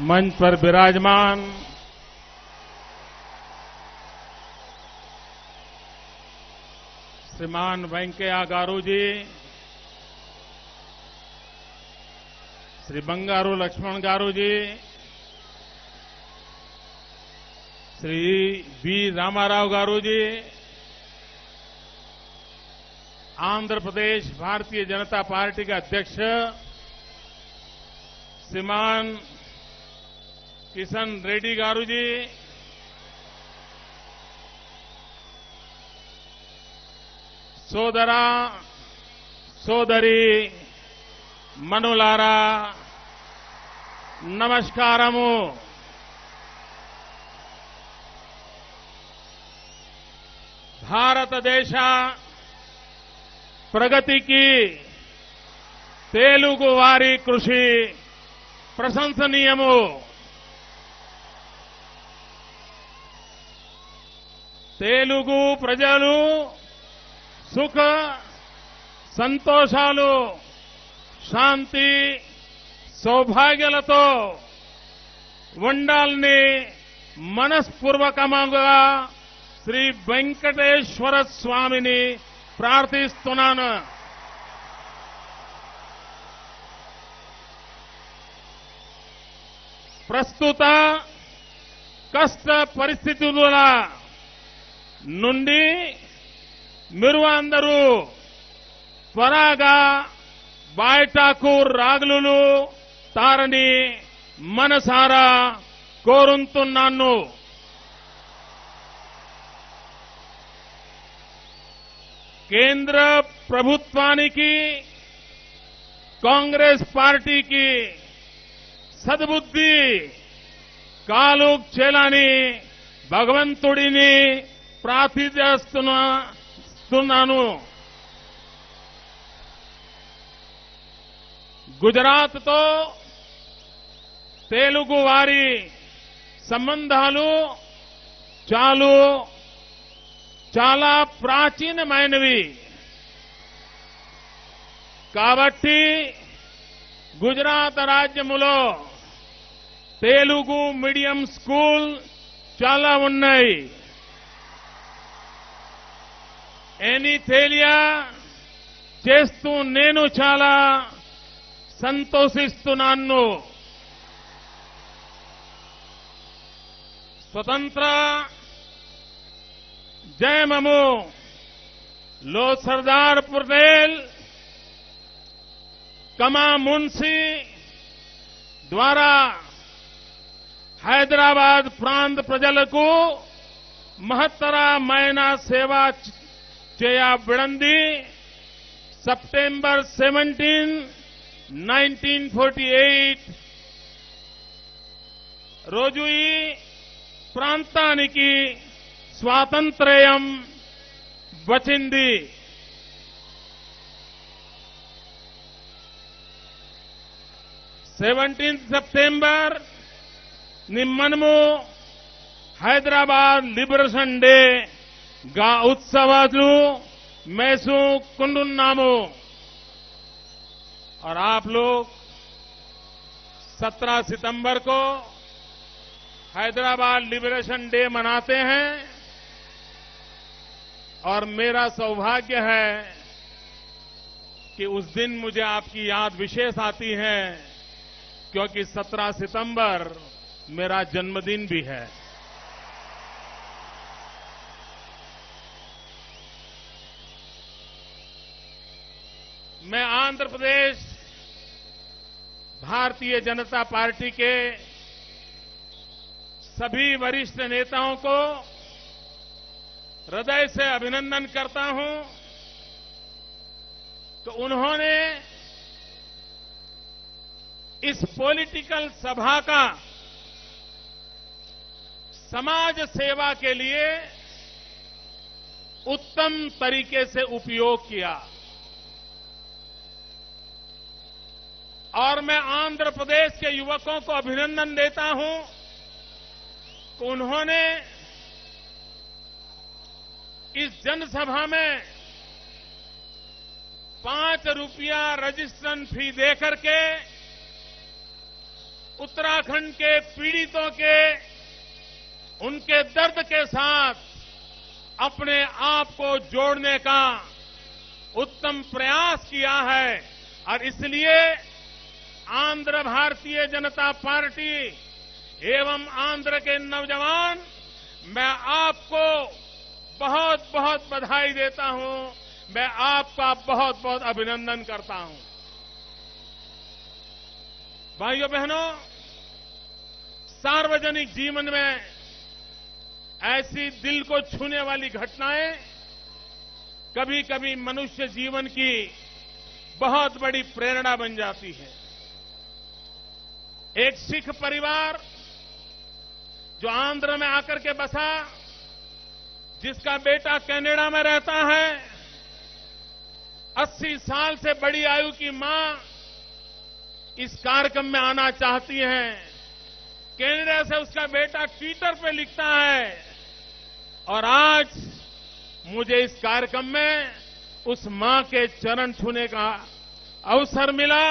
मंच पर विराजमान श्रीमान वेंकैया गारू जी, श्री बंगारू लक्ष्मण गारू जी, Shri we Rama Rao garu ji, Andhra Pradesh Bharatiya Janata party के अध्यक्ष श्रीमान किशन रेड्डी गारू जी, సోదరా సోదరి మనులారా నమస్కారము. భారతదేశ ప్రగతికి తెలుగు వారి కృషి ప్రశంసనీయము. తెలుగు ప్రజలు సుఖ సంతోషాలు శాంతి సౌభాగ్యాలతో ఉండాలని మనస్పూర్వకంగా శ్రీ వెంకటేశ్వర స్వామిని ప్రార్థిస్తున్నాను. ప్రస్తుత కష్ట పరిస్థితుల నుండి మీరు అందరూ త్వరగా బయటకు రాగలరు తారని మనసారా కోరుతున్నాను. కేంద్ర ప్రభుత్వానికి కాంగ్రెస్ పార్టీకి సద్బుద్ధి కాలు చేయాలని భగవంతుడిని ప్రార్థిస్తున్నాను. గుజరాత్ తో తెలుగు వారి సంబంధాలు చాలా ప్రాచీనమైనవి. కాబట్టి గుజరాత్ రాజ్యములో తెలుగు మీడియం స్కూల్ చాలా ఉన్నాయి. ఎనిథేలియా చేస్తూ నేను చాలా సంతోషిస్తున్నాను. స్వతంత్ర జయమము లో సర్దార్ పటేల్ కమా మున్షి ద్వారా హైదరాబాద్ ప్రాంత ప్రజలకు మహత్తరమైన సేవ చేయబడింది. సెప్టెంబర్ 17, 1948 రోజు ఈ ప్రాంతానికి స్వాతంత్ర్యం వచ్చింది. సెప్టెంబర్ మనము హైదరాబాద్ లిబరేషన్ డే గా उत्सवाలు చేసుకుంటున్నాము. और आप लोग 17 सितंबर को हैदराबाद लिबरेशन डे मनाते हैं और मेरा सौभाग्य है कि उस दिन मुझे आपकी याद विशेष आती है क्योंकि 17 सितंबर मेरा जन्मदिन भी है. मैं आंध्र प्रदेश भारतीय जनता पार्टी के सभी वरिष्ठ नेताओं को हृदय से अभिनंदन करता हूं तो उन्होंने इस पॉलिटिकल सभा का समाज सेवा के लिए उत्तम तरीके से उपयोग किया. और मैं आंध्र प्रदेश के युवकों को अभिनंदन देता हूं कि उन्होंने इस जनसभा में 5 रुपया रजिस्ट्रेशन फी देकर के उत्तराखंड के पीड़ितों के उनके दर्द के साथ अपने आप को जोड़ने का उत्तम प्रयास किया है और इसलिए आंध्र भारतीय जनता पार्टी एवं आंध्र के नौजवान, मैं आपको बहुत बहुत बधाई देता हूं, मैं आपका बहुत बहुत अभिनंदन करता हूं। भाइयों बहनों, सार्वजनिक जीवन में ऐसी दिल को छूने वाली घटनाएं कभी कभी मनुष्य जीवन की बहुत बड़ी प्रेरणा बन जाती है। एक सिख परिवार जो आंध्र में आकर के बसा, जिसका बेटा कनाडा में रहता है, 80 साल से बड़ी आयु की मां इस कार्यक्रम में आना चाहती हैं। कनाडा से उसका बेटा ट्विटर पे लिखता है और आज मुझे इस कार्यक्रम में उस मां के चरण छूने का अवसर मिला,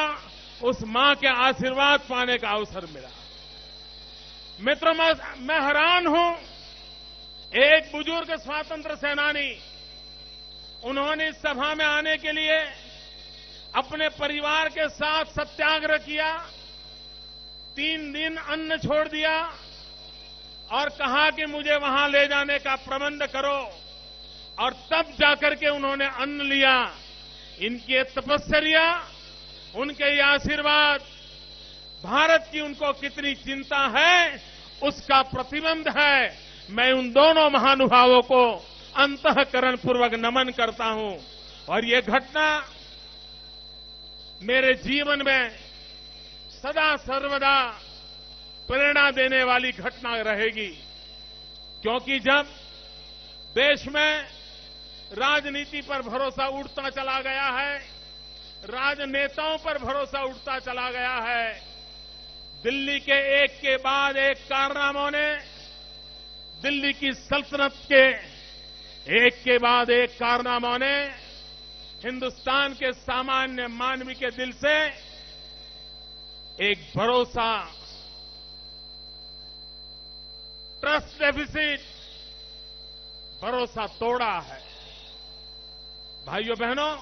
उस मां के आशीर्वाद पाने का अवसर मिला। मित्रों, मैं हैरान हूं, एक बुजुर्ग स्वातंत्र सेनानी, उन्होंने इस सभा में आने के लिए अपने परिवार के साथ सत्याग्रह किया, 3 दिन अन्न छोड़ दिया और कहा कि मुझे वहां ले जाने का प्रबंध करो, और तब जाकर के उन्होंने अन्न लिया। इनकी ये तपस्या, उनके ये आशीर्वाद, भारत की उनको कितनी चिंता है उसका प्रतिबिंब है। मैं उन दोनों महानुभावों को अंतःकरणपूर्वक नमन करता हूं और ये घटना मेरे जीवन में सदा सर्वदा प्रेरणा देने वाली घटना रहेगी, क्योंकि जब देश में राजनीति पर भरोसा उठता चला गया है, राजनेताओं पर भरोसा उठता चला गया है, दिल्ली के एक के बाद एक कारनामों ने, दिल्ली की सल्तनत के एक के बाद एक कारनामों ने हिंदुस्तान के सामान्य मानवी के दिल से एक भरोसा, ट्रस्ट डेफिसिट, भरोसा तोड़ा है। भाइयों बहनों,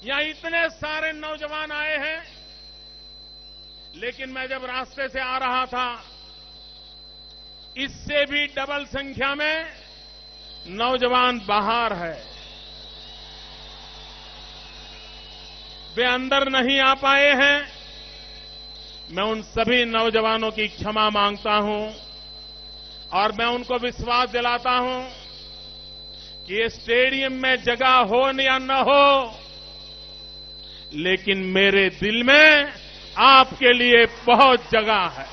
यहां इतने सारे नौजवान आए हैं, लेकिन मैं जब रास्ते से आ रहा था, इससे भी डबल संख्या में नौजवान बाहर है। वे अंदर नहीं आ पाए हैं। मैं उन सभी नौजवानों की क्षमा मांगता हूं और मैं उनको विश्वास दिलाता हूं कि ये स्टेडियम में जगह हो या न हो, लेकिन मेरे दिल में आपके लिए बहुत जगह है।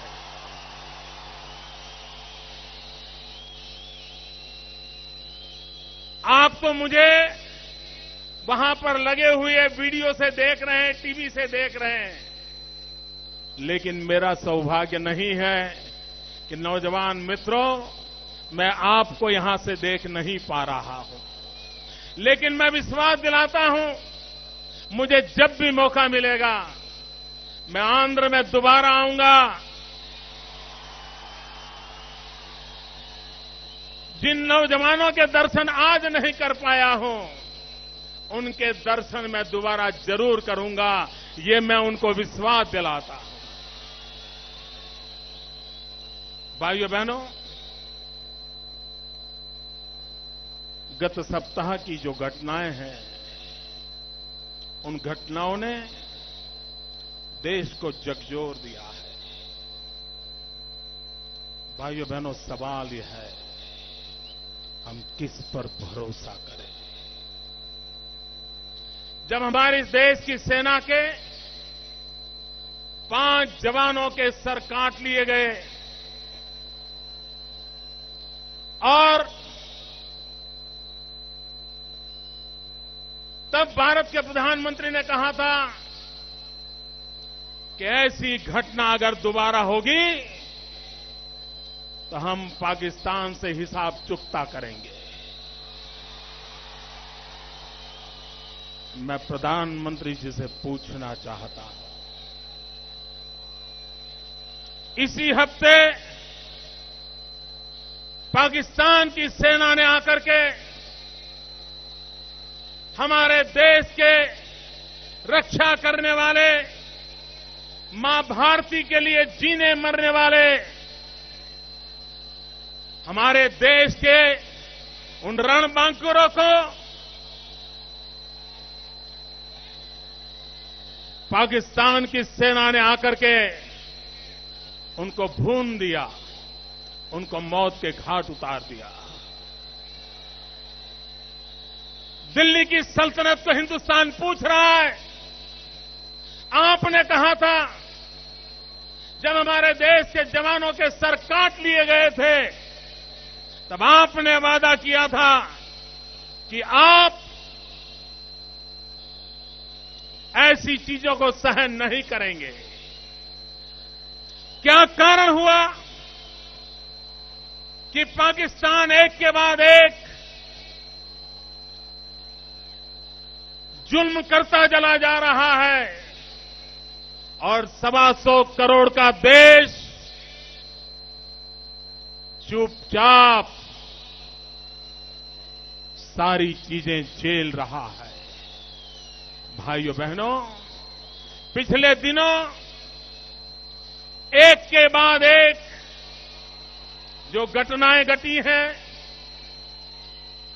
आप तो मुझे वहां पर लगे हुए वीडियो से देख रहे हैं, टीवी से देख रहे हैं, लेकिन मेरा सौभाग्य नहीं है कि नौजवान मित्रों, मैं आपको यहां से देख नहीं पा रहा हूं। लेकिन मैं विश्वास दिलाता हूं, मुझे जब भी मौका मिलेगा मैं आंध्र में दोबारा आऊंगा। जिन नौजवानों के दर्शन आज नहीं कर पाया हूं, उनके दर्शन मैं दोबारा जरूर करूंगा, ये मैं उनको विश्वास दिलाता हूं। भाइयों बहनों, गत सप्ताह की जो घटनाएं हैं, उन घटनाओं ने देश को झकझोर दिया है। भाइयों बहनों, सवाल यह है, हम किस पर भरोसा करें? जब हमारे देश की सेना के 5 जवानों के सर काट लिए गए और तब भारत के प्रधानमंत्री ने कहा था कि ऐसी घटना अगर दोबारा होगी तो हम पाकिस्तान से हिसाब चुकता करेंगे। मैं प्रधानमंत्री जी से पूछना चाहता हूं, इसी हफ्ते पाकिस्तान की सेना ने आकर के हमारे देश के रक्षा करने वाले, मां भारती के लिए जीने मरने वाले हमारे देश के उन रणबांकुरों को पाकिस्तान की सेना ने आकर के उनको भून दिया, उनको मौत के घाट उतार दिया। दिल्ली की सल्तनत को हिंदुस्तान पूछ रहा है। आपने कहा था, जब हमारे देश के जवानों के सर काट लिए गए थे, तब आपने वादा किया था कि आप ऐसी चीजों को सहन नहीं करेंगे। क्या कारण हुआ कि पाकिस्तान एक के बाद एक जुल्म करता चला जा रहा है और 125 करोड़ का देश चुपचाप सारी चीजें झेल रहा है। भाइयों बहनों, पिछले दिनों एक के बाद एक जो घटनाएं घटी हैं,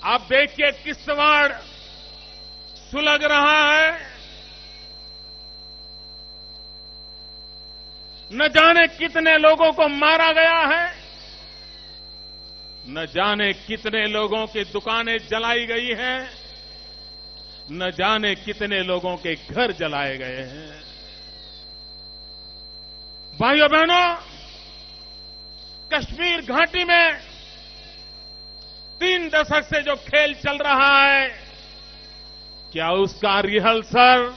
आप देखिए किश्तवाड़ सुलग रहा है। न जाने कितने लोगों को मारा गया है, न जाने कितने लोगों की दुकानें जलाई गई हैं, न जाने कितने लोगों के घर जलाए गए हैं। भाइयों बहनों, कश्मीर घाटी में 3 दशक से जो खेल चल रहा है, क्या उसका रिहर्सल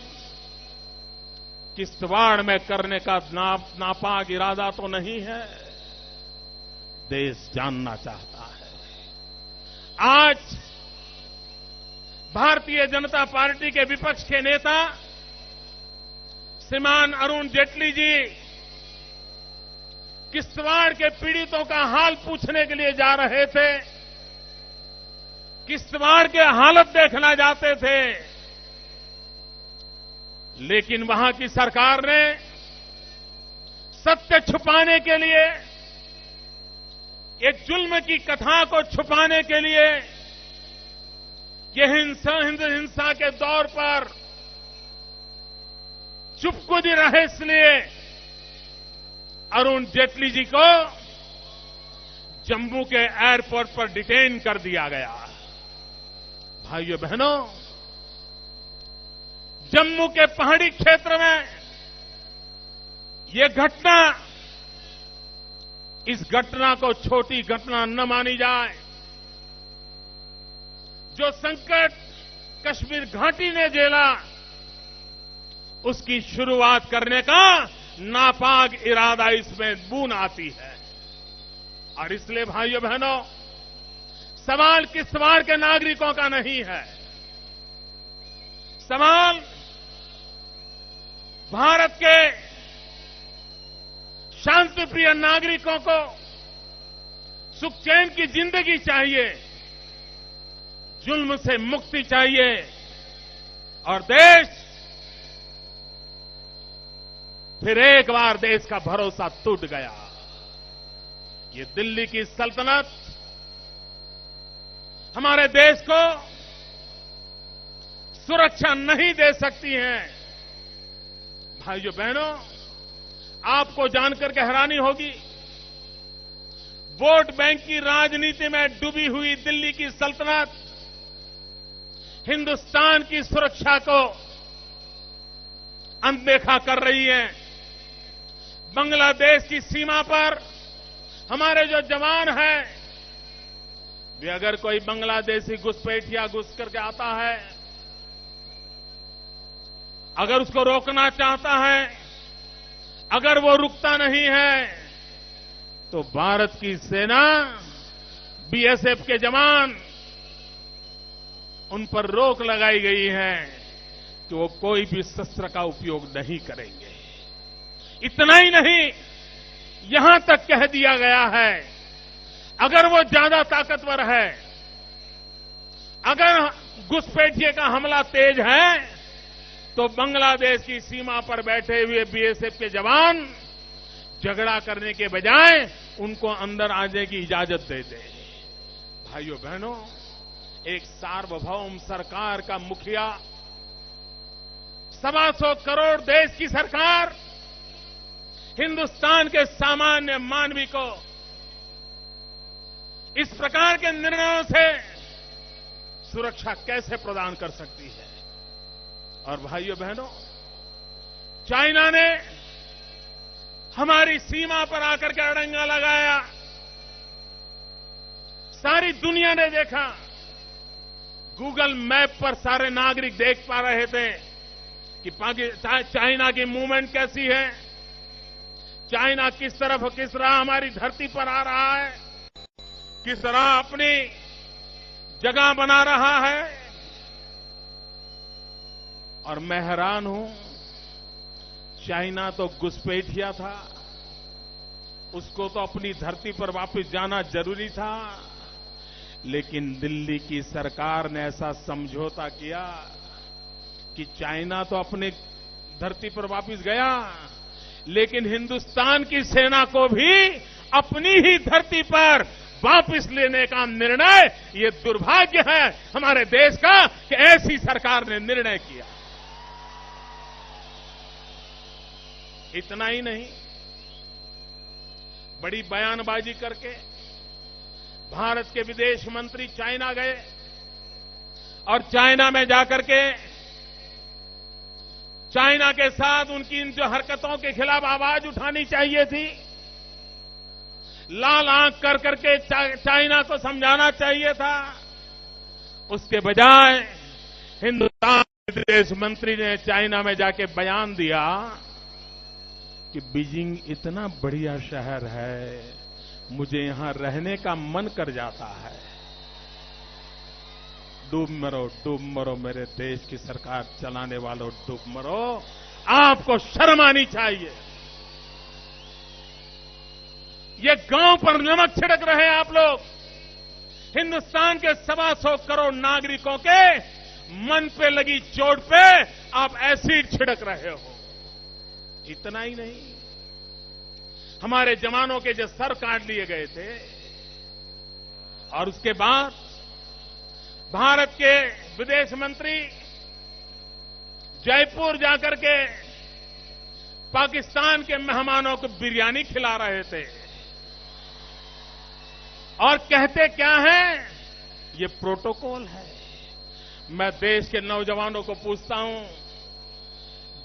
किश्तवाड़ में करने का नापाक इरादा तो नहीं है? देश जानना चाहता है। आज भारतीय जनता पार्टी के विपक्ष के नेता श्रीमान अरुण जेटली जी किश्तवाड़ के पीड़ितों का हाल पूछने के लिए जा रहे थे, किश्तवाड़ के हालत देखना जाते थे, लेकिन वहां की सरकार ने सत्य छुपाने के लिए, एक जुल्म की कथा को छुपाने के लिए, ये हिंसा के दौर पर चुपकुदी रहे, इसलिए अरुण जेटली जी को जम्मू के एयरपोर्ट पर डिटेन कर दिया गया। भाइयों बहनों, जम्मू के पहाड़ी क्षेत्र में ये घटना, इस घटना को छोटी घटना न मानी जाए। जो संकट कश्मीर घाटी ने झेला, उसकी शुरुआत करने का नापाक इरादा इसमें बून आती है। और इसलिए भाइयों बहनों, सवाल किश्तवाड़ के नागरिकों का नहीं है, सवाल भारत के शांतिप्रिय नागरिकों को सुख चैन की जिंदगी चाहिए, जुल्म से मुक्ति चाहिए, और देश फिर एक बार देश का भरोसा टूट गया। ये दिल्ली की सल्तनत हमारे देश को सुरक्षा नहीं दे सकती है। भाइयों बहनों, आपको जानकर के हैरानी होगी, वोट बैंक की राजनीति में डूबी हुई दिल्ली की सल्तनत हिंदुस्तान की सुरक्षा को अनदेखा कर रही है। बांग्लादेश की सीमा पर हमारे जो जवान हैं, वे अगर कोई बांग्लादेशी घुसपैठिया घुस करके आता है, अगर उसको रोकना चाहता है, अगर वो रुकता नहीं है, तो भारत की सेना, बीएसएफ के जवान, उन पर रोक लगाई गई है कि वो कोई भी शस्त्र का उपयोग नहीं करेंगे। इतना ही नहीं, यहां तक कह दिया गया है, अगर वो ज्यादा ताकतवर है, अगर घुसपैठिए का हमला तेज है, तो बांग्लादेश की सीमा पर बैठे हुए बीएसएफ के जवान झगड़ा करने के बजाय उनको अंदर आने की इजाजत दे दे। भाइयों बहनों, एक सार्वभौम सरकार का मुखिया, 125 करोड़ देश की सरकार हिंदुस्तान के सामान्य मानवी को इस प्रकार के निर्णयों से सुरक्षा कैसे प्रदान कर सकती है। और भाइयों बहनों, चाइना ने हमारी सीमा पर आकर के अड़ंगा लगाया। सारी दुनिया ने देखा, गूगल मैप पर सारे नागरिक देख पा रहे थे कि चाइना की मूवमेंट कैसी है, चाइना किस तरह हमारी धरती पर आ रहा है, किस तरह अपनी जगह बना रहा है। और मैं हैरान हूं, चाइना तो घुसपैठिया था, उसको तो अपनी धरती पर वापस जाना जरूरी था, लेकिन दिल्ली की सरकार ने ऐसा समझौता किया कि चाइना तो अपने धरती पर वापस गया, लेकिन हिंदुस्तान की सेना को भी अपनी ही धरती पर वापस लेने का निर्णय, ये दुर्भाग्य है हमारे देश का कि ऐसी सरकार ने निर्णय किया। इतना ही नहीं, बड़ी बयानबाजी करके भारत के विदेश मंत्री चाइना गए और चाइना में जाकर के चाइना के साथ उनकी इन जो हरकतों के खिलाफ आवाज उठानी चाहिए थी, लाल आंख कर करके चाइना को समझाना चाहिए था, उसके बजाय हिंदुस्तान के विदेश मंत्री ने चाइना में जाके बयान दिया कि बीजिंग इतना बढ़िया शहर है, मुझे यहां रहने का मन कर जाता है। डूब मरो मेरे देश की सरकार चलाने वालों, डूब मरो, आपको शर्म आनी चाहिए। ये गांव पर नमक छिड़क रहे हैं आप लोग, हिंदुस्तान के 125 करोड़ नागरिकों के मन पे लगी चोट पे आप एसिड छिड़क रहे हो। इतना ही नहीं, हमारे जवानों के जो सर काट लिए गए थे, और उसके बाद भारत के विदेश मंत्री जयपुर जाकर के पाकिस्तान के मेहमानों को बिरयानी खिला रहे थे, और कहते क्या है, ये प्रोटोकॉल है। मैं देश के नौजवानों को पूछता हूं,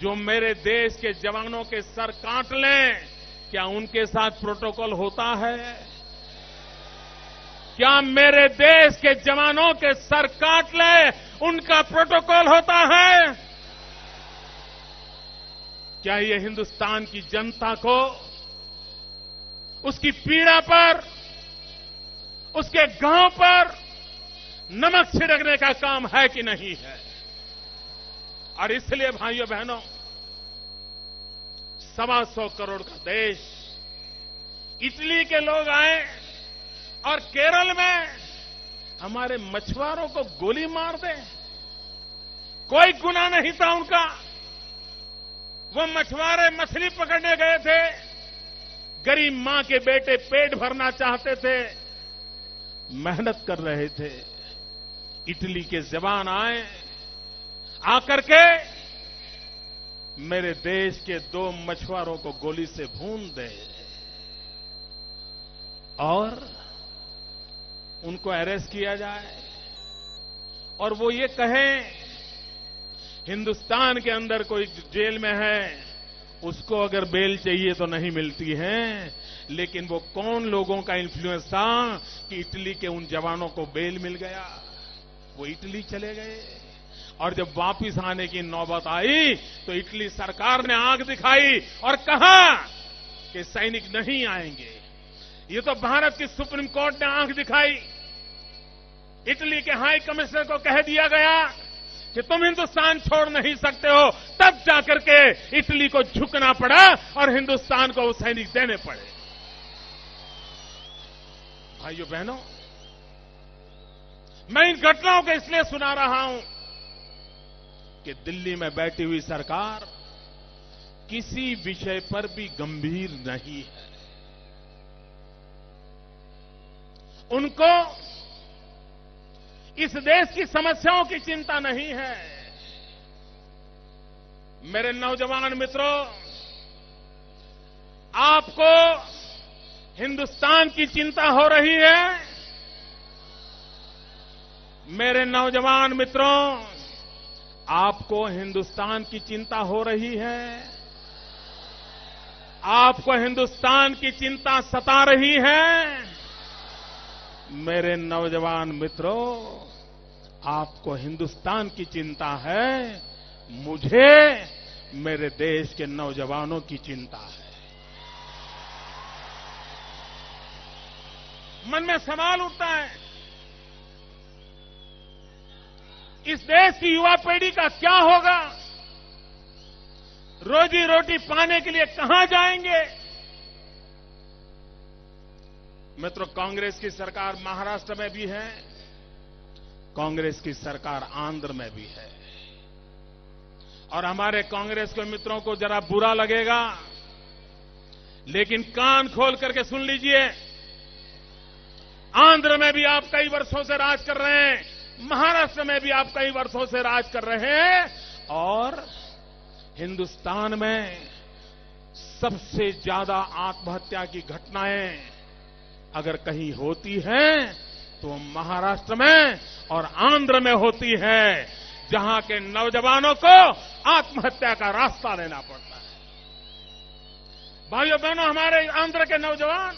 जो मेरे देश के जवानों के सर काट लें, क्या उनके साथ प्रोटोकॉल होता है? क्या मेरे देश के जवानों के सर काट ले, उनका प्रोटोकॉल होता है? क्या ये हिंदुस्तान की जनता को उसकी पीड़ा पर, उसके गांव पर नमक छिड़कने का काम है कि नहीं है? और इसलिए भाइयों बहनों, 125 करोड़ का देश, इटली के लोग आए और केरल में हमारे मछुआरों को गोली मार दे, कोई गुनाह नहीं था उनका। वो मछुआरे मछली पकड़ने गए थे, गरीब मां के बेटे पेट भरना चाहते थे, मेहनत कर रहे थे। इटली के जवान आए, आकर के मेरे देश के 2 मछुआरों को गोली से भून दे और उनको अरेस्ट किया जाए, और वो ये कहें हिंदुस्तान के अंदर कोई जेल में है, उसको अगर बेल चाहिए तो नहीं मिलती है, लेकिन वो कौन लोगों का इन्फ्लुएंस था कि इटली के उन जवानों को बेल मिल गया। वो इटली चले गए, और जब वापिस आने की नौबत आई तो इटली सरकार ने आंख दिखाई और कहा कि सैनिक नहीं आएंगे। ये तो भारत की सुप्रीम कोर्ट ने आंख दिखाई, इटली के हाई कमिश्नर को कह दिया गया कि तुम हिंदुस्तान छोड़ नहीं सकते हो, तब जाकर के इटली को झुकना पड़ा और हिंदुस्तान को वो सैनिक देने पड़े। भाइयों बहनों, मैं इन घटनाओं को इसलिए सुना रहा हूं कि दिल्ली में बैठी हुई सरकार किसी विषय पर भी गंभीर नहीं है। उनको इस देश की समस्याओं की चिंता नहीं है। मेरे नौजवान मित्रों, आपको हिंदुस्तान की चिंता हो रही है। मेरे नौजवान मित्रों, आपको हिंदुस्तान की चिंता हो रही है। आपको हिंदुस्तान की चिंता सता रही है। मेरे नौजवान मित्रों, आपको हिंदुस्तान की चिंता है। मुझे मेरे देश के नौजवानों की चिंता है। मन में सवाल उठता है, इस देश की युवा पीढ़ी का क्या होगा? रोजी रोटी पाने के लिए कहां जाएंगे? मित्रों, कांग्रेस की सरकार महाराष्ट्र में भी है, कांग्रेस की सरकार आंध्र में भी है। और हमारे कांग्रेस के मित्रों को जरा बुरा लगेगा, लेकिन कान खोल करके सुन लीजिए। आंध्र में भी आप कई वर्षों से राज कर रहे हैं, महाराष्ट्र में भी आप कई वर्षों से राज कर रहे हैं, और हिंदुस्तान में सबसे ज्यादा आत्महत्या की घटनाएं अगर कहीं होती हैं तो महाराष्ट्र में और आंध्र में होती है, जहां के नौजवानों को आत्महत्या का रास्ता लेना पड़ता है। भाइयों बहनों, हमारे आंध्र के नौजवान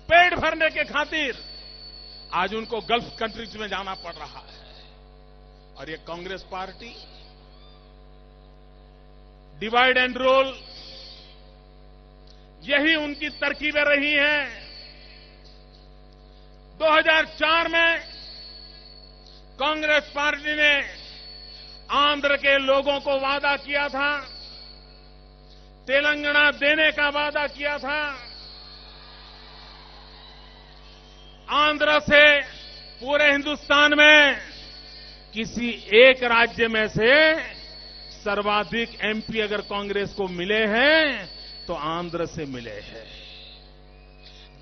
पेट भरने के खातिर आज उनको गल्फ कंट्रीज में जाना पड़ रहा है, और ये Congress party divide and rule, यही उनकी तरकीबें रही हैं। 2004 में कांग्रेस पार्टी ने आंध्र के लोगों को वादा किया था, तेलंगाना देने का वादा किया था। आंध्र से पूरे हिंदुस्तान में किसी एक राज्य में से सर्वाधिक एमपी अगर कांग्रेस को मिले हैं तो आंध्र से मिले हैं।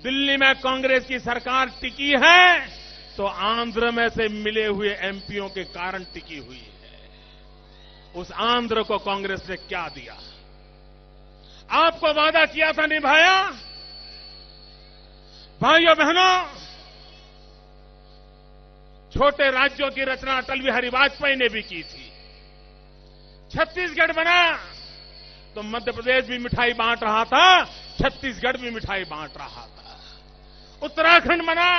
दिल्ली में कांग्रेस की सरकार टिकी है तो आंध्र में से मिले हुए एमपीओं के कारण टिकी हुई है। उस आंध्र को कांग्रेस ने क्या दिया? आपको वादा किया था, निभाया? भाइयों बहनों, छोटे राज्यों की रचना अटल बिहारी वाजपेयी ने भी की थी। छत्तीसगढ़ बना तो मध्य प्रदेश भी मिठाई बांट रहा था, छत्तीसगढ़ भी मिठाई बांट रहा था। उत्तराखंड बना,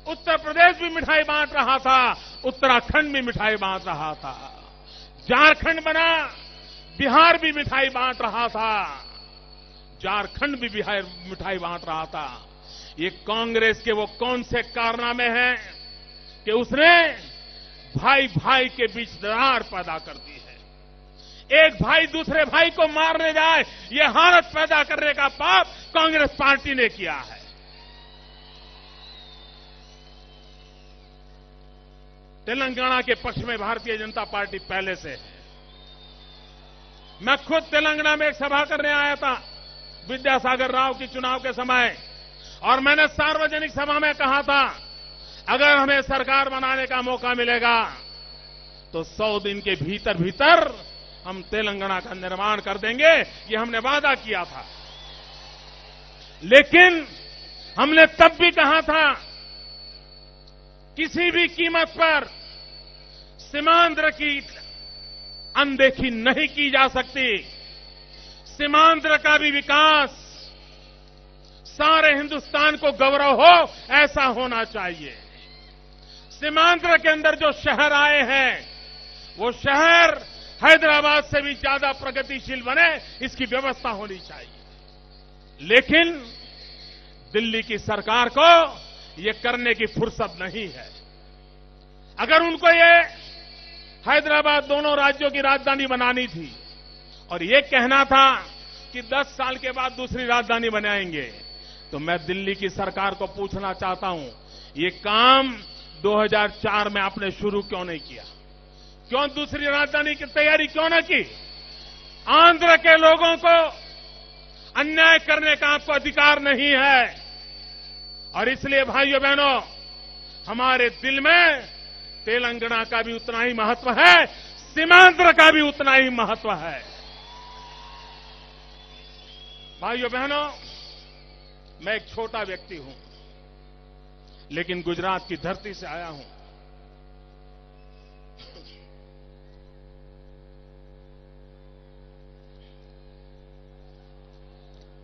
उत्तर प्रदेश भी मिठाई बांट रहा था, उत्तराखंड भी मिठाई बांट रहा था। झारखंड बना, बिहार भी मिठाई बांट रहा था, झारखंड भी बिहार मिठाई बांट रहा था। ये कांग्रेस के वो कौन से कारनामे हैं कि उसने भाई भाई के बीच दरार पैदा कर दी है। एक भाई दूसरे भाई को मारने जाए, ये हालत पैदा करने का पाप कांग्रेस पार्टी ने किया है। तेलंगाना के पक्ष में भारतीय जनता पार्टी पहले से है। मैं खुद तेलंगाना में एक सभा करने आया था विद्यासागर राव की चुनाव के समय, और मैंने सार्वजनिक सभा में कहा था, अगर हमें सरकार बनाने का मौका मिलेगा तो 100 दिन के भीतर भीतर हम तेलंगाना का निर्माण कर देंगे। ये हमने वादा किया था। लेकिन हमने तब भी कहा था, किसी भी कीमत पर सीमांध्र की अनदेखी नहीं की जा सकती। सीमांध्र का भी विकास सारे हिंदुस्तान को गौरव हो, ऐसा होना चाहिए। सीमांध्र के अंदर जो शहर आए हैं, वो शहर हैदराबाद से भी ज्यादा प्रगतिशील बने, इसकी व्यवस्था होनी चाहिए। लेकिन दिल्ली की सरकार को ये करने की फुर्सत नहीं है। अगर उनको ये हैदराबाद दोनों राज्यों की राजधानी बनानी थी और ये कहना था कि 10 साल के बाद दूसरी राजधानी बनाएंगे, तो मैं दिल्ली की सरकार को पूछना चाहता हूं, ये काम 2004 में आपने शुरू क्यों नहीं किया? क्यों दूसरी राजधानी की तैयारी क्यों न की? आंध्र के लोगों को अन्याय करने का आपको अधिकार नहीं है। और इसलिए भाइयों बहनों, हमारे दिल में तेलंगाना का भी उतना ही महत्व है, सीमांध्र का भी उतना ही महत्व है। भाइयों बहनों, मैं एक छोटा व्यक्ति हूं, लेकिन गुजरात की धरती से आया हूं।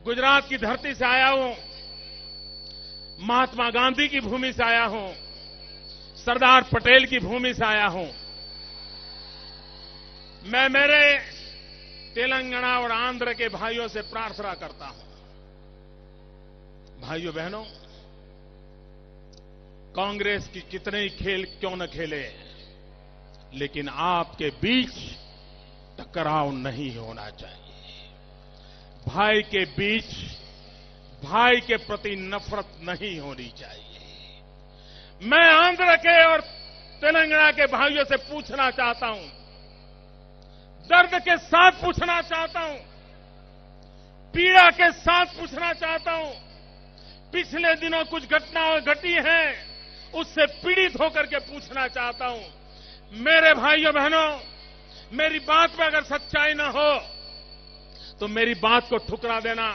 गुजरात की धरती से आया हूं, महात्मा गांधी की भूमि से आया हूं, सरदार पटेल की भूमि से आया हूं। मैं मेरे तेलंगाना और आंध्र के भाइयों से प्रार्थना करता हूं, भाइयों बहनों, कांग्रेस की कितने ही खेल क्यों न खेले, लेकिन आपके बीच टकराव नहीं होना चाहिए। भाई के बीच भाई के प्रति नफरत नहीं होनी चाहिए। मैं आंध्र के और तेलंगाना के भाइयों से पूछना चाहता हूं, दर्द के साथ पूछना चाहता हूं, पीड़ा के साथ पूछना चाहता हूं। पिछले दिनों कुछ घटनाएं घटी हैं, उससे पीड़ित होकर के पूछना चाहता हूं। मेरे भाइयों बहनों, मेरी बात में अगर सच्चाई न हो तो मेरी बात को ठुकरा देना,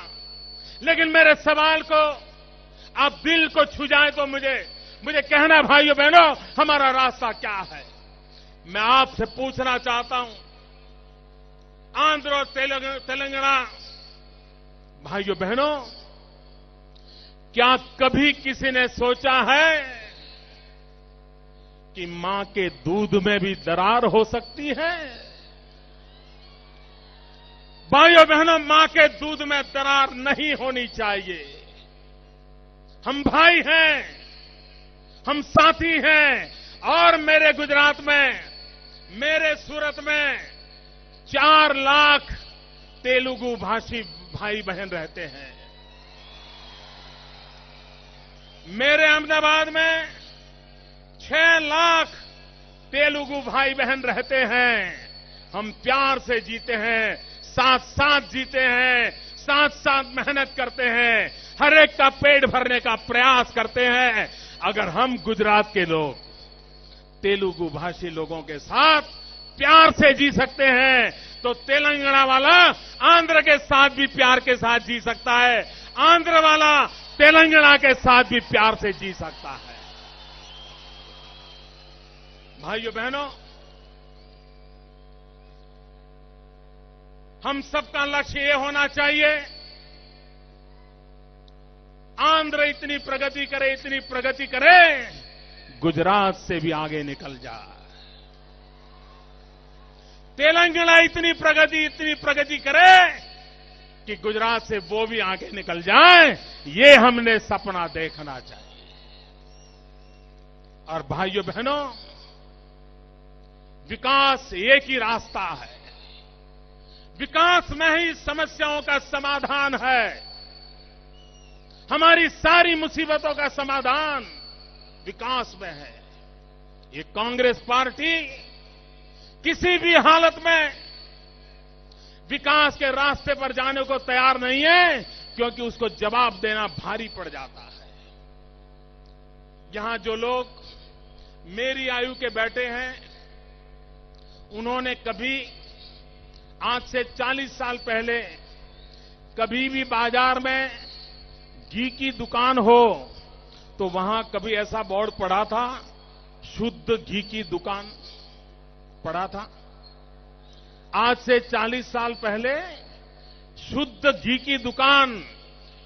लेकिन मेरे सवाल को आप दिल को छू जाए तो मुझे कहना, भाइयों बहनों, हमारा रास्ता क्या है। मैं आपसे पूछना चाहता हूं, आंध्र और तेलंगाना भाइयों बहनों, क्या कभी किसी ने सोचा है कि मां के दूध में भी दरार हो सकती है? भाइयों बहनों, मां के दूध में दरार नहीं होनी चाहिए। हम भाई हैं, हम साथी हैं, और मेरे गुजरात में, मेरे सूरत में 4 लाख तेलुगु भाषी भाई बहन रहते हैं। मेरे अहमदाबाद में 6 लाख तेलुगु भाई बहन रहते हैं। हम प्यार से जीते हैं, साथ साथ जीते हैं, साथ साथ मेहनत करते हैं, हर एक का पेट भरने का प्रयास करते हैं। अगर हम गुजरात के लोग तेलुगु भाषी लोगों के साथ प्यार से जी सकते हैं, तो तेलंगाना वाला आंध्र के साथ भी प्यार के साथ जी सकता है, आंध्र वाला तेलंगाना के साथ भी प्यार से जी सकता है। भाइयों बहनों, हम सबका लक्ष्य ये होना चाहिए, आंध्र इतनी प्रगति करे, गुजरात से भी आगे निकल जाए। तेलंगाना इतनी प्रगति करे कि गुजरात से वो भी आगे निकल जाए। ये हमने सपना देखना चाहिए। और भाइयों बहनों, विकास एक ही रास्ता है, विकास में ही समस्याओं का समाधान है। हमारी सारी मुसीबतों का समाधान विकास में है। ये कांग्रेस पार्टी किसी भी हालत में विकास के रास्ते पर जाने को तैयार नहीं है, क्योंकि उसको जवाब देना भारी पड़ जाता है। यहां जो लोग मेरी आयु के बैठे हैं, उन्होंने कभी आज से 40 साल पहले कभी भी बाजार में घी की दुकान हो तो वहां कभी ऐसा बोर्ड पड़ा था, शुद्ध घी की दुकान पड़ा था? आज से 40 साल पहले शुद्ध घी की दुकान,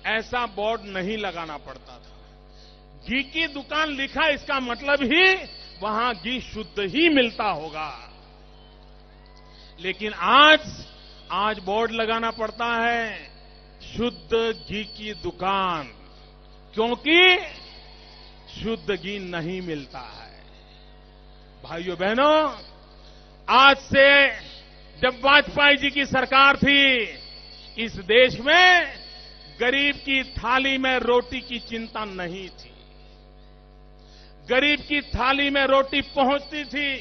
ऐसा बोर्ड नहीं लगाना पड़ता था। घी की दुकान लिखा, इसका मतलब ही वहां घी शुद्ध ही मिलता होगा। लेकिन आज बोर्ड लगाना पड़ता है, शुद्ध घी की दुकान, क्योंकि शुद्ध घी नहीं मिलता है। भाइयों बहनों, आज से जब वाजपेयी जी की सरकार थी, इस देश में गरीब की थाली में रोटी की चिंता नहीं थी। गरीब की थाली में रोटी पहुंचती थी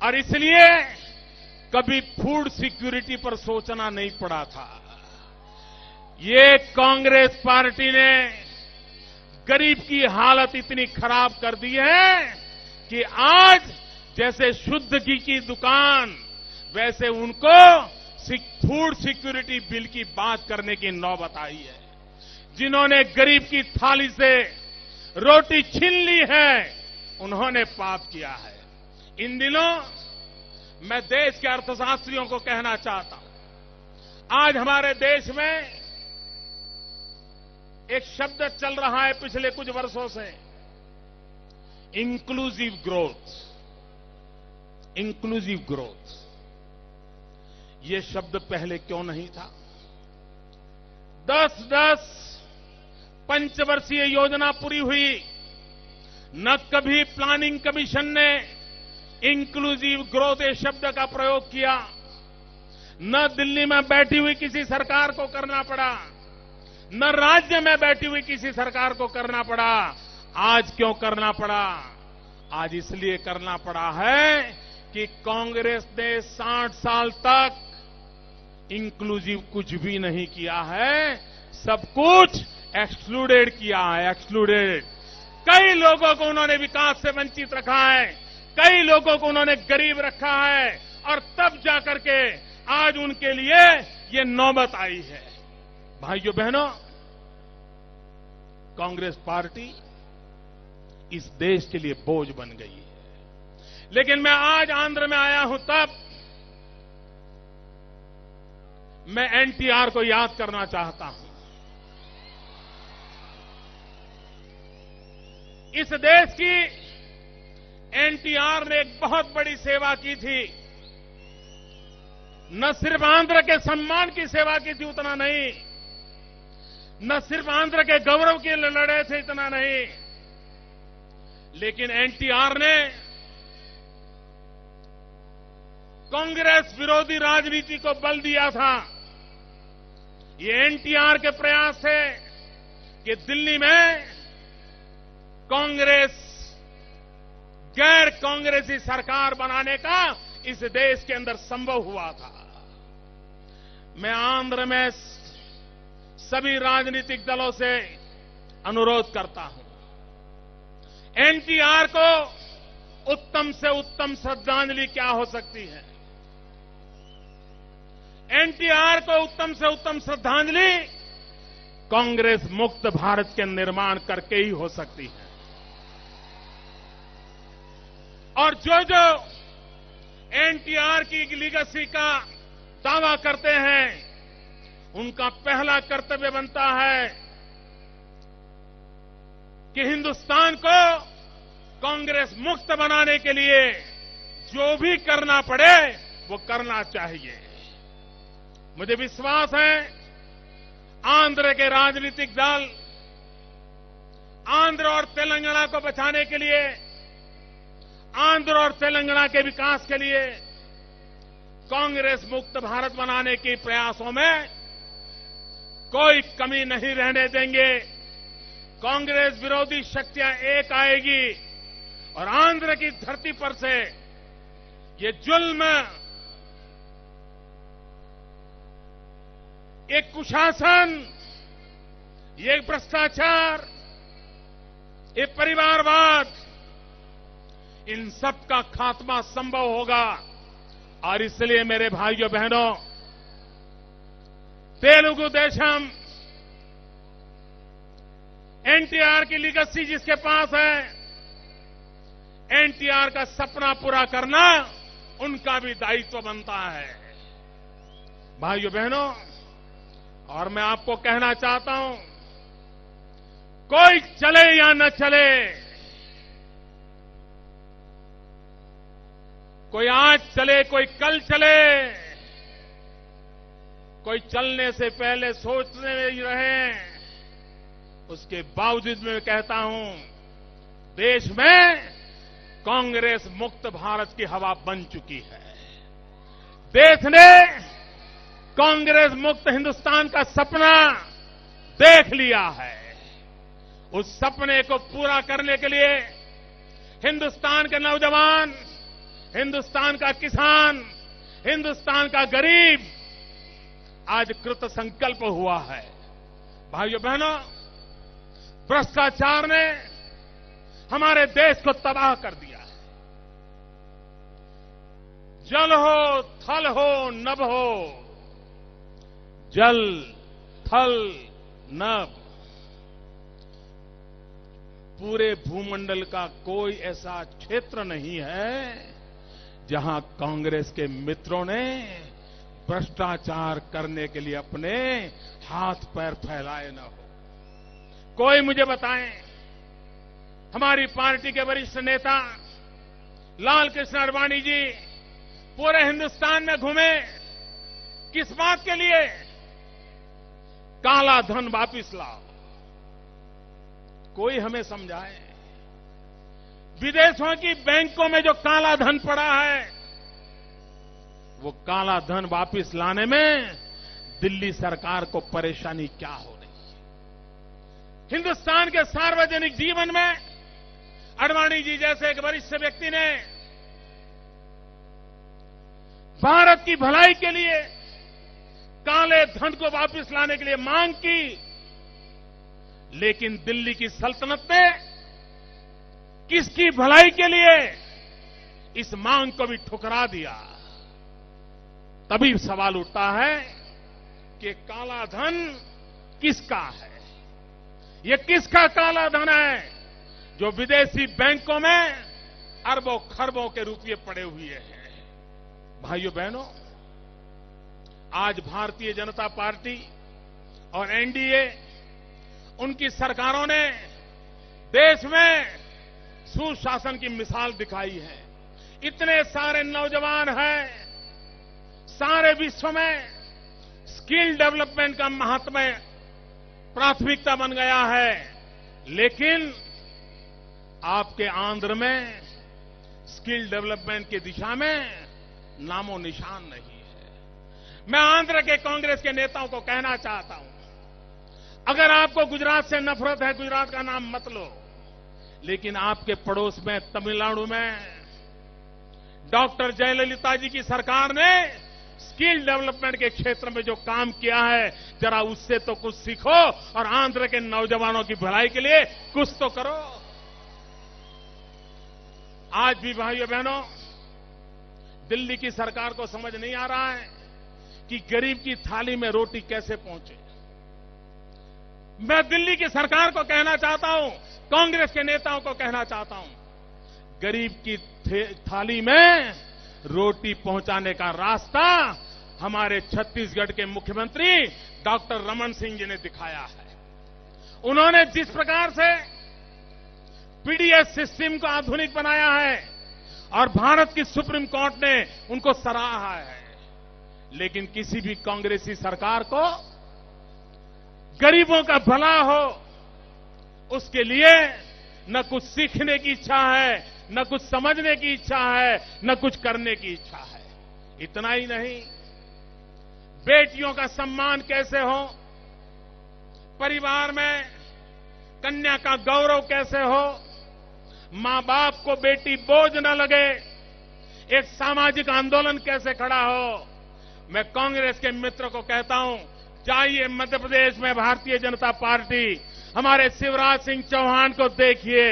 और इसलिए कभी फूड सिक्योरिटी पर सोचना नहीं पड़ा था। ये कांग्रेस पार्टी ने गरीब की हालत इतनी खराब कर दी है कि आज जैसे शुद्ध घी की दुकान, वैसे उनको फूड सिक्योरिटी बिल की बात करने की नौबत आई है। जिन्होंने गरीब की थाली से रोटी छीन ली है, उन्होंने पाप किया है। इन दिनों मैं देश के अर्थशास्त्रियों को कहना चाहता हूं, आज हमारे देश में एक शब्द चल रहा है पिछले कुछ वर्षों से, इंक्लूसिव ग्रोथ। इंक्लूसिव ग्रोथ, ये शब्द पहले क्यों नहीं था? 10-10 पंचवर्षीय योजना पूरी हुई, न कभी प्लानिंग कमीशन ने इंक्लूसिव ग्रोथ ये शब्द का प्रयोग किया, न दिल्ली में बैठी हुई किसी सरकार को करना पड़ा, न राज्य में बैठी हुई किसी सरकार को करना पड़ा। आज क्यों करना पड़ा? आज इसलिए करना पड़ा है कि कांग्रेस ने 60 साल तक इंक्लूसिव कुछ भी नहीं किया है, सब कुछ एक्सक्लूडेड किया है। एक्सक्लूडेड, कई लोगों को उन्होंने विकास से वंचित रखा है, कई लोगों को उन्होंने गरीब रखा है, और तब जाकर के आज उनके लिए ये नौबत आई है। भाइयों बहनों, कांग्रेस पार्टी इस देश के लिए बोझ बन गई है। लेकिन मैं आज आंध्र में आया हूं, तब मैं एनटीआर को याद करना चाहता हूं। इस देश की एनटीआर ने एक बहुत बड़ी सेवा की थी। न सिर्फ आंध्र के सम्मान की सेवा की थी, उतना नहीं, न सिर्फ आंध्र के गौरव के लिए लड़े थे, इतना नहीं, लेकिन एनटीआर ने कांग्रेस विरोधी राजनीति को बल दिया था। ये एनटीआर के प्रयास थे कि दिल्ली में कांग्रेस गैर कांग्रेसी सरकार बनाने का इस देश के अंदर संभव हुआ था। मैं आंध्र में सभी राजनीतिक दलों से अनुरोध करता हूं, एनटीआर को उत्तम से उत्तम श्रद्धांजलि क्या हो सकती है? एनटीआर को उत्तम से उत्तम श्रद्धांजलि कांग्रेस मुक्त भारत के निर्माण करके ही हो सकती है। और जो जो एनटीआर की लीगेसी का दावा करते हैं, उनका पहला कर्तव्य बनता है कि हिंदुस्तान को कांग्रेस मुक्त बनाने के लिए जो भी करना पड़े वो करना चाहिए। मुझे विश्वास है आंध्र के राजनीतिक दल आंध्र और तेलंगाना को बचाने के लिए, आंध्र और तेलंगाना के विकास के लिए, कांग्रेस मुक्त भारत बनाने के प्रयासों में कोई कमी नहीं रहने देंगे। कांग्रेस विरोधी शक्तियां एक आएगी और आंध्र की धरती पर से ये जुल्म, ये कुशासन, ये भ्रष्टाचार, ये परिवारवाद, इन सब का खात्मा संभव होगा। और इसलिए मेरे भाइयों बहनों, तेलुगु देशम, एनटीआर की लीगेसी जिसके पास है, एनटीआर का सपना पूरा करना उनका भी दायित्व बनता है। भाइयों बहनों, और मैं आपको कहना चाहता हूं, कोई चले या न चले, कोई आज चले, कोई कल चले, कोई चलने से पहले सोचने में ही रहे, उसके बावजूद मैं कहता हूं, देश में कांग्रेस मुक्त भारत की हवा बन चुकी है। देश ने कांग्रेस मुक्त हिंदुस्तान का सपना देख लिया है। उस सपने को पूरा करने के लिए हिंदुस्तान के नौजवान, हिंदुस्तान का किसान, हिंदुस्तान का गरीब आज कृत संकल्प हुआ है। भाइयों बहनों, भ्रष्टाचार ने हमारे देश को तबाह कर दिया है। जल हो, थल हो, नभ हो, जल, थल, नभ, पूरे भूमंडल का कोई ऐसा क्षेत्र नहीं है जहां कांग्रेस के मित्रों ने भ्रष्टाचार करने के लिए अपने हाथ पैर फैलाए न हो। कोई मुझे बताएं, हमारी पार्टी के वरिष्ठ नेता लाल कृष्ण आडवाणी जी पूरे हिंदुस्तान में घूमे, किस बात के लिए? काला धन वापिस लाओ। कोई हमें समझाए, विदेशों की बैंकों में जो काला धन पड़ा है, वो काला धन वापिस लाने में दिल्ली सरकार को परेशानी क्या हो रही है? हिंदुस्तान के सार्वजनिक जीवन में आडवाणी जी जैसे एक वरिष्ठ व्यक्ति ने भारत की भलाई के लिए काले धन को वापस लाने के लिए मांग की, लेकिन दिल्ली की सल्तनत ने किसकी भलाई के लिए इस मांग को भी ठुकरा दिया। तभी सवाल उठता है कि काला धन किसका है? ये किसका काला धन है जो विदेशी बैंकों में अरबों खरबों के रुपये पड़े हुए हैं? भाइयों बहनों, आज भारतीय जनता पार्टी और एनडीए, उनकी सरकारों ने देश में सुशासन की मिसाल दिखाई है। इतने सारे नौजवान हैं, सारे विश्व में स्किल डेवलपमेंट का महात्म्य प्राथमिकता बन गया है, लेकिन आपके आंध्र में स्किल डेवलपमेंट की दिशा में नामो निशान नहीं है। मैं आंध्र के कांग्रेस के नेताओं को कहना चाहता हूं, अगर आपको गुजरात से नफरत है, गुजरात का नाम मत लो, लेकिन आपके पड़ोस में तमिलनाडु में डॉक्टर जयललिता जी की सरकार ने स्किल डेवलपमेंट के क्षेत्र में जो काम किया है, जरा उससे तो कुछ सीखो और आंध्र के नौजवानों की भलाई के लिए कुछ तो करो। आज भी भाइयों बहनों, दिल्ली की सरकार को समझ नहीं आ रहा है कि गरीब की थाली में रोटी कैसे पहुंचे। मैं दिल्ली की सरकार को कहना चाहता हूं, कांग्रेस के नेताओं को कहना चाहता हूं, गरीब की थाली में रोटी पहुंचाने का रास्ता हमारे छत्तीसगढ़ के मुख्यमंत्री डॉक्टर रमन सिंह जी ने दिखाया है। उन्होंने जिस प्रकार से पीडीएस सिस्टम को आधुनिक बनाया है और भारत की सुप्रीम कोर्ट ने उनको सराहा है, लेकिन किसी भी कांग्रेसी सरकार को गरीबों का भला हो, उसके लिए न कुछ सीखने की इच्छा है, न कुछ समझने की इच्छा है, न कुछ करने की इच्छा है। इतना ही नहीं, बेटियों का सम्मान कैसे हो, परिवार में कन्या का गौरव कैसे हो, मां बाप को बेटी बोझ न लगे, एक सामाजिक आंदोलन कैसे खड़ा हो। मैं कांग्रेस के मित्र को कहता हूं, जाइए मध्य प्रदेश में भारतीय जनता पार्टी, हमारे शिवराज सिंह चौहान को देखिए,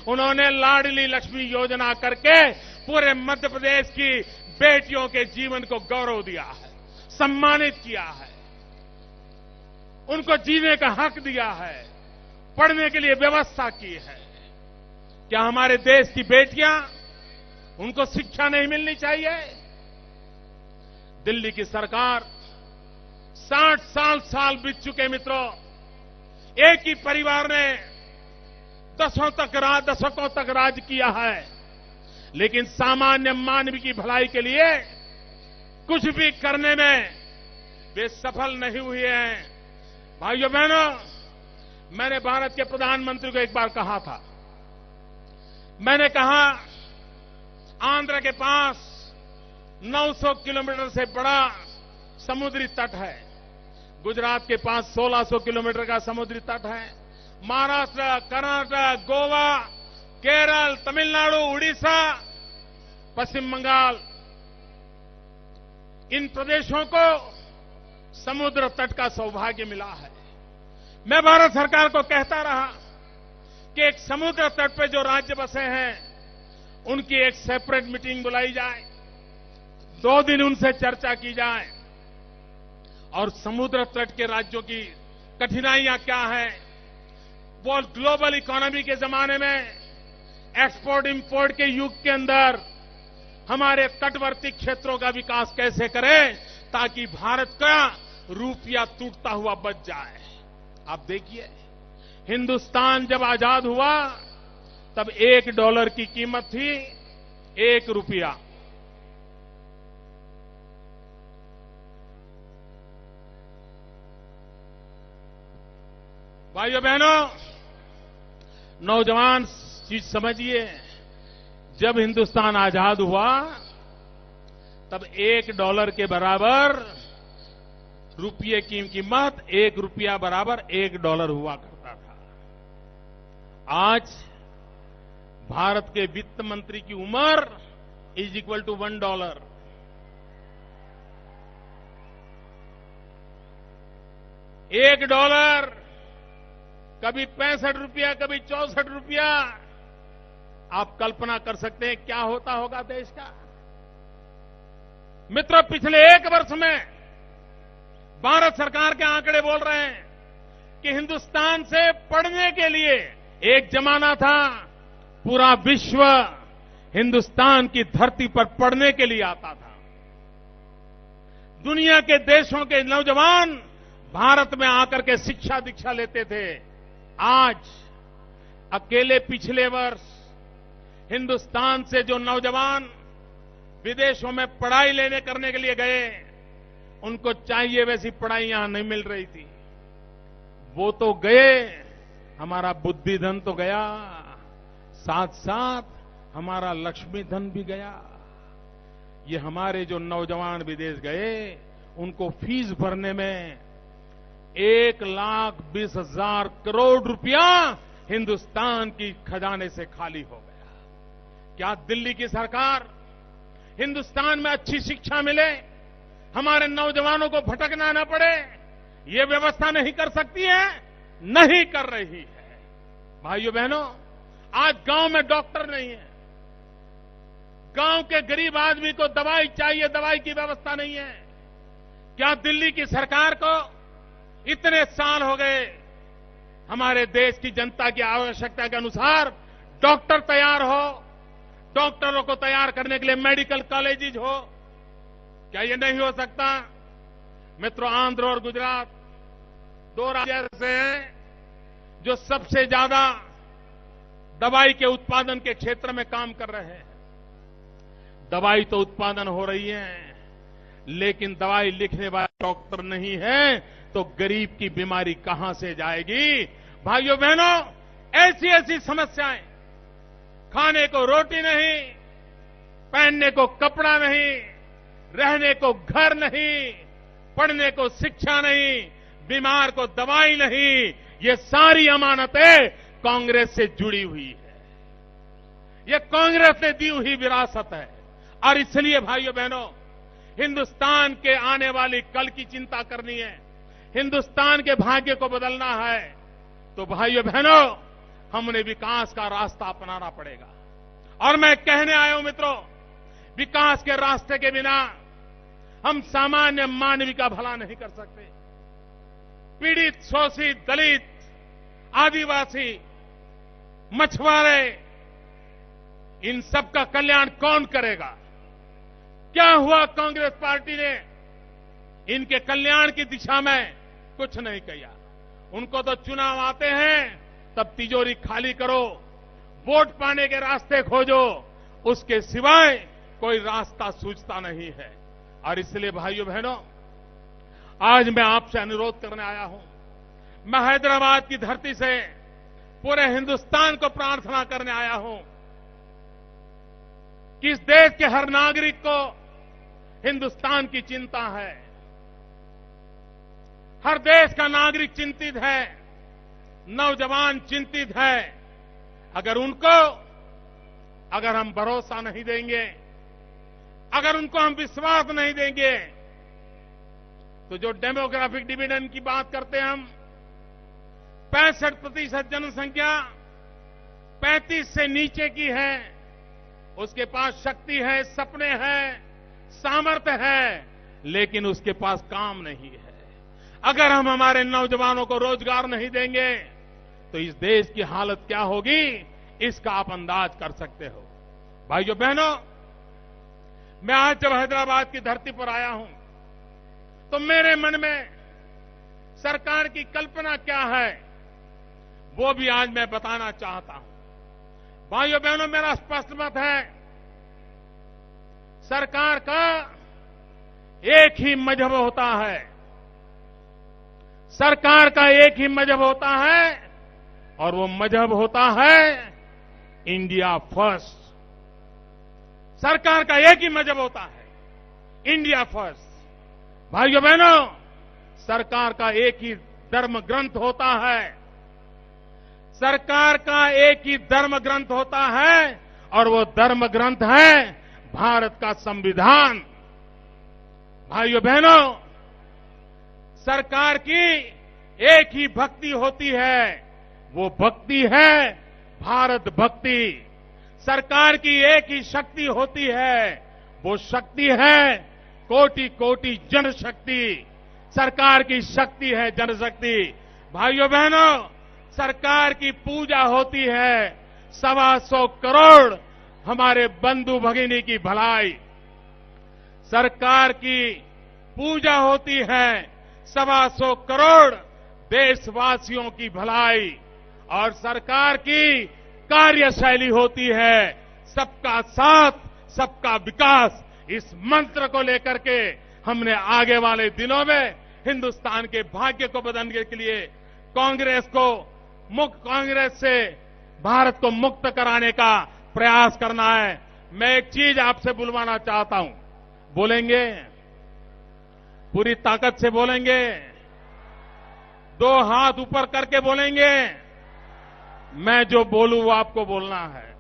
उन्होंने लाडली लक्ष्मी योजना करके पूरे मध्य प्रदेश की बेटियों के जीवन को गौरव दिया है, सम्मानित किया है, उनको जीने का हक दिया है, पढ़ने के लिए व्यवस्था की है। क्या हमारे देश की बेटियां, उनको शिक्षा नहीं मिलनी चाहिए? दिल्ली की सरकार 60 साल बीत चुके मित्रों, एक ही परिवार ने दशकों तक राज किया है, लेकिन सामान्य मानव की भलाई के लिए कुछ भी करने में वे सफल नहीं हुए हैं। भाइयों बहनों, मैंने भारत के प्रधानमंत्री को एक बार कहा था, मैंने कहा आंध्र के पास 900 किलोमीटर से बड़ा समुद्री तट है। गुजरात के पास 1600 किलोमीटर का समुद्री तट है। महाराष्ट्र, कर्नाटक, गोवा, केरल, तमिलनाडु, उड़ीसा, पश्चिम बंगाल, इन प्रदेशों को समुद्र तट का सौभाग्य मिला है। मैं भारत सरकार को कहता रहा कि एक समुद्र तट पे जो राज्य बसे हैं उनकी एक सेपरेट मीटिंग बुलाई जाए, 2 दिन उनसे चर्चा की जाए और समुद्र तट के राज्यों की कठिनाइयां क्या हैं, वो ग्लोबल इकोनॉमी के जमाने में एक्सपोर्ट इंपोर्ट के युग के अंदर हमारे तटवर्ती क्षेत्रों का विकास कैसे करें ताकि भारत का रुपया टूटता हुआ बच जाए। आप देखिए, हिंदुस्तान जब आजाद हुआ तब $1 की कीमत थी ₹1। भाइयों बहनों, नौजवान चीज समझिए, जब हिंदुस्तान आजाद हुआ तब $1 के बराबर रुपये की कीमत, ₹1 बराबर $1 हुआ करता था। आज भारत के वित्त मंत्री की उम्र इज इक्वल टू $1। $1 कभी ₹65, कभी ₹64। आप कल्पना कर सकते हैं क्या होता होगा देश का। मित्रों, पिछले 1 वर्ष में भारत सरकार के आंकड़े बोल रहे हैं कि हिंदुस्तान से पढ़ने के लिए एक जमाना था, पूरा विश्व हिंदुस्तान की धरती पर पढ़ने के लिए आता था। दुनिया के देशों के नौजवान भारत में आकर के शिक्षा दीक्षा लेते थे। आज अकेले पिछले वर्ष हिंदुस्तान से जो नौजवान विदेशों में पढ़ाई लेने करने के लिए गए, उनको चाहिए वैसी पढ़ाई यहां नहीं मिल रही थी। वो तो गए, हमारा बुद्धि धन तो गया, साथ साथ हमारा लक्ष्मी धन भी गया। ये हमारे जो नौजवान विदेश गए, उनको फीस भरने में 1,20,000 करोड़ रुपया हिंदुस्तान की खजाने से खाली हो गया। क्या दिल्ली की सरकार हिंदुस्तान में अच्छी शिक्षा मिले, हमारे नौजवानों को भटकना न पड़े, ये व्यवस्था नहीं कर सकती है? नहीं कर रही है। भाइयों बहनों, आज गांव में डॉक्टर नहीं है, गांव के गरीब आदमी को दवाई चाहिए, दवाई की व्यवस्था नहीं है। क्या दिल्ली की सरकार को इतने साल हो गए हमारे देश की जनता की आवश्यकता के अनुसार डॉक्टर तैयार हो, डॉक्टरों को तैयार करने के लिए मेडिकल कॉलेजेस हो? क्या ये नहीं हो सकता? मित्रों, आंध्र और गुजरात 2 राज्य ऐसे हैं जो सबसे ज्यादा दवाई के उत्पादन के क्षेत्र में काम कर रहे हैं। दवाई तो उत्पादन हो रही है, लेकिन दवाई लिखने वाला डॉक्टर नहीं है तो गरीब की बीमारी कहां से जाएगी? भाइयों बहनों, ऐसी ऐसी समस्याएं, खाने को रोटी नहीं, पहनने को कपड़ा नहीं, रहने को घर नहीं, पढ़ने को शिक्षा नहीं, बीमार को दवाई नहीं, ये सारी अमानतें कांग्रेस से जुड़ी हुई है। ये कांग्रेस ने दी हुई विरासत है। और इसलिए भाइयों बहनों, हिंदुस्तान के आने वाली कल की चिंता करनी है, हिंदुस्तान के भाग्य को बदलना है, तो भाइयों बहनों, हमने विकास का रास्ता अपनाना पड़ेगा। और मैं कहने आया हूं मित्रों, विकास के रास्ते के बिना हम सामान्य मानवी का भला नहीं कर सकते। पीड़ित, शोषित, दलित, आदिवासी, मछुआरे, इन सबका कल्याण कौन करेगा? क्या हुआ? कांग्रेस पार्टी ने इनके कल्याण की दिशा में कुछ नहीं किया। उनको तो चुनाव आते हैं तब तिजोरी खाली करो, वोट पाने के रास्ते खोजो, उसके सिवाय कोई रास्ता सूझता नहीं है। और इसलिए भाइयों बहनों, आज मैं आपसे अनुरोध करने आया हूं, मैं हैदराबाद की धरती से पूरे हिंदुस्तान को प्रार्थना करने आया हूं कि इस देश के हर नागरिक को हिंदुस्तान की चिंता है, हर देश का नागरिक चिंतित है, नौजवान चिंतित है। अगर हम भरोसा नहीं देंगे, अगर उनको हम विश्वास नहीं देंगे, तो जो डेमोग्राफिक डिविडेंड की बात करते हैं हम, 65% जनसंख्या 35 से नीचे की है, उसके पास शक्ति है, सपने हैं, सामर्थ्य है, लेकिन उसके पास काम नहीं है। अगर हम हमारे नौजवानों को रोजगार नहीं देंगे तो इस देश की हालत क्या होगी, इसका आप अंदाज कर सकते हो। भाइयों बहनों, मैं आज जब हैदराबाद की धरती पर आया हूं तो मेरे मन में सरकार की कल्पना क्या है वो भी आज मैं बताना चाहता हूं। भाइयों बहनों, मेरा स्पष्ट मत है, सरकार का एक ही मजहब होता है, सरकार का एक ही मजहब होता है और वो मजहब होता है इंडिया फर्स्ट। सरकार का एक ही मजहब होता है, इंडिया फर्स्ट। भाइयों बहनों, सरकार का एक ही धर्म ग्रंथ होता है, सरकार का एक ही धर्म ग्रंथ होता है और वो धर्म ग्रंथ है भारत का संविधान। भाइयों बहनों, सरकार की एक ही भक्ति होती है, वो भक्ति है भारत भक्ति। सरकार की एक ही शक्ति होती है, वो शक्ति है कोटि कोटि जनशक्ति। सरकार की शक्ति है जनशक्ति। भाइयों बहनों, सरकार की पूजा होती है 125 करोड़ हमारे बंधु भगिनी की भलाई। सरकार की पूजा होती है 125 करोड़ देशवासियों की भलाई। और सरकार की कार्यशैली होती है सबका साथ, सबका विकास। इस मंत्र को लेकर के हमने आगे वाले दिनों में हिंदुस्तान के भाग्य को बदलने के लिए कांग्रेस से भारत को मुक्त कराने का प्रयास करना है। मैं एक चीज आपसे बुलवाना चाहता हूं, बोलेंगे? पूरी ताकत से बोलेंगे? 2 हाथ ऊपर करके बोलेंगे? मैं जो बोलूं वो आपको बोलना है।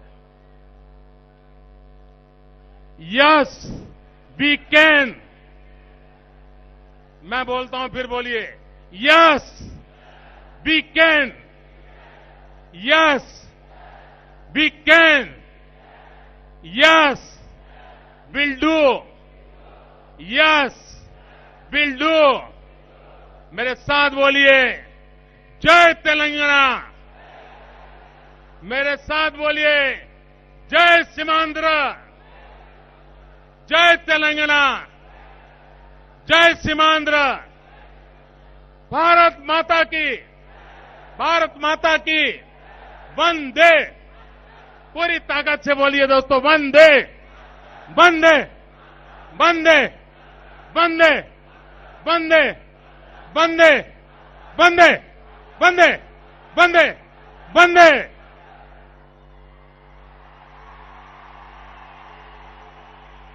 Yes we can. मैं बोलता हूं, फिर बोलिए। Yes we can. Yes we can. Yes will do. Yes will do. मेरे साथ बोलिए, जय तेलंगाना। मेरे साथ बोलिए, जय सीमांध्र। जय तेलंगाना, जय सीमांध्र। भारत माता की, भारत माता की वंदे। पूरी ताकत से बोलिए दोस्तों, वंदे वंदे वंदे वंदे वंदे वंदे वंदे वंदे वंदे वंदे।